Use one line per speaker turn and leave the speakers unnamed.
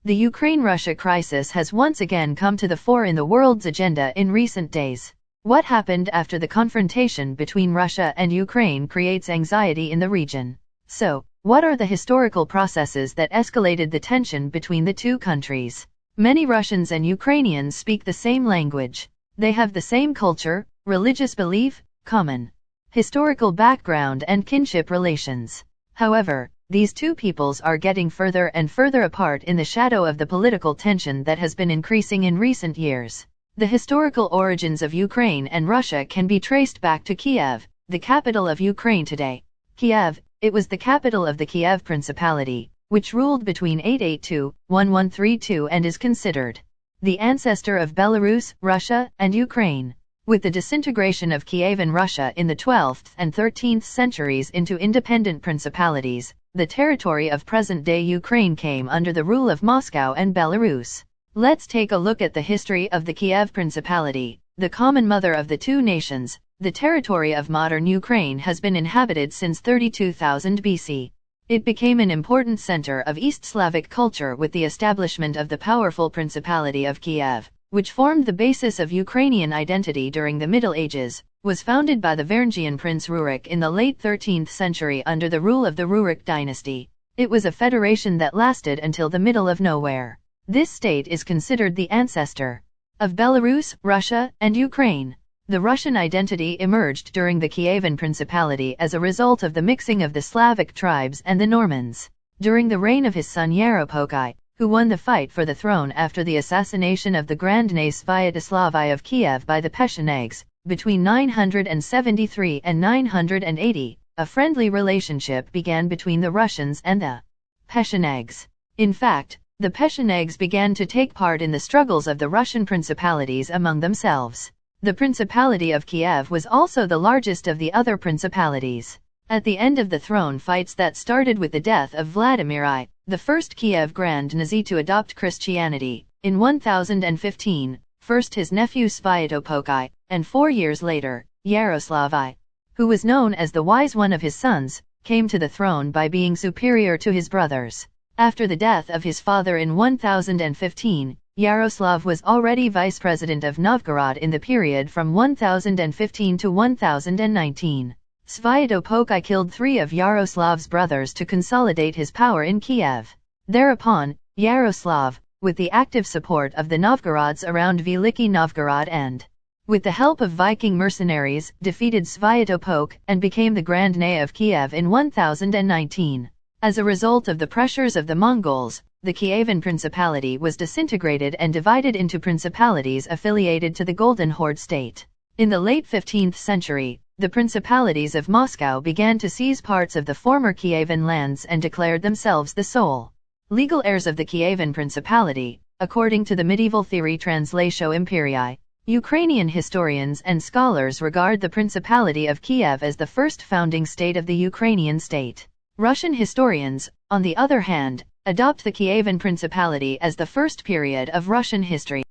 The Ukraine-Russia crisis has once again come to the fore in the world's agenda in recent days. What happened after the confrontation between Russia and Ukraine creates anxiety in the region. So, what are the historical processes that escalated the tension between the two countries? Many Russians and Ukrainians speak the same language. They have the same culture, religious belief, common historical background and kinship relations. However, these two peoples are getting further and further apart in the shadow of the political tension that has been increasing in recent years. The historical origins of Ukraine and Russia can be traced back to Kiev, the capital of Ukraine today. Kiev, it was the capital of the Kiev Principality, which ruled between 882-1132 and is considered the ancestor of Belarus, Russia, and Ukraine. With the disintegration of Kievan Russia in the 12th and 13th centuries into independent principalities, the territory of present-day Ukraine came under the rule of Moscow and Belarus. Let's take a look at the history of the Kiev Principality, the common mother of the two nations. The territory of modern Ukraine has been inhabited since 32,000 BC. It became an important center of East Slavic culture with the establishment of the powerful Principality of Kiev, which formed the basis of Ukrainian identity during the Middle Ages, was founded by the Varangian Prince Rurik in the late 13th century under the rule of the Rurik dynasty. It was a federation that lasted until the middle of nowhere. This state is considered the ancestor of Belarus, Russia, and Ukraine. The Russian identity emerged during the Kievan Principality as a result of the mixing of the Slavic tribes and the Normans. During the reign of his son Yaropolkai, who won the fight for the throne after the assassination of the Grand Knight Sviatoslav of Kiev by the Pechenegs, between 973 and 980, a friendly relationship began between the Russians and the Pechenegs. In fact, the Pechenegs began to take part in the struggles of the Russian principalities among themselves. The Principality of Kiev was also the largest of the other principalities. At the end of the throne fights that started with the death of Vladimir I, the first Kiev Grand Knight to adopt Christianity, in 1015, first his nephew Sviatopolkai, and 4 years later, Yaroslav I, who was known as the wise one of his sons, came to the throne by being superior to his brothers. After the death of his father in 1015, Yaroslav was already vice president of Novgorod in the period from 1015 to 1019. Sviatopolkai killed 3 of Yaroslav's brothers to consolidate his power in Kiev. Thereupon, Yaroslav, with the active support of the Novgorods around Veliki Novgorod and with the help of Viking mercenaries, defeated Sviatopolk and became the Grand Knight of Kiev in 1019. As a result of the pressures of the Mongols, the Kievan Principality was disintegrated and divided into principalities affiliated to the Golden Horde state. In the late 15th century, the principalities of Moscow began to seize parts of the former Kievan lands and declared themselves the sole legal heirs of the Kievan Principality, according to the medieval theory Translatio Imperii. Ukrainian historians and scholars regard the Principality of Kiev as the first founding state of the Ukrainian state. Russian historians, on the other hand, adopt the Kievan Principality as the first period of Russian history.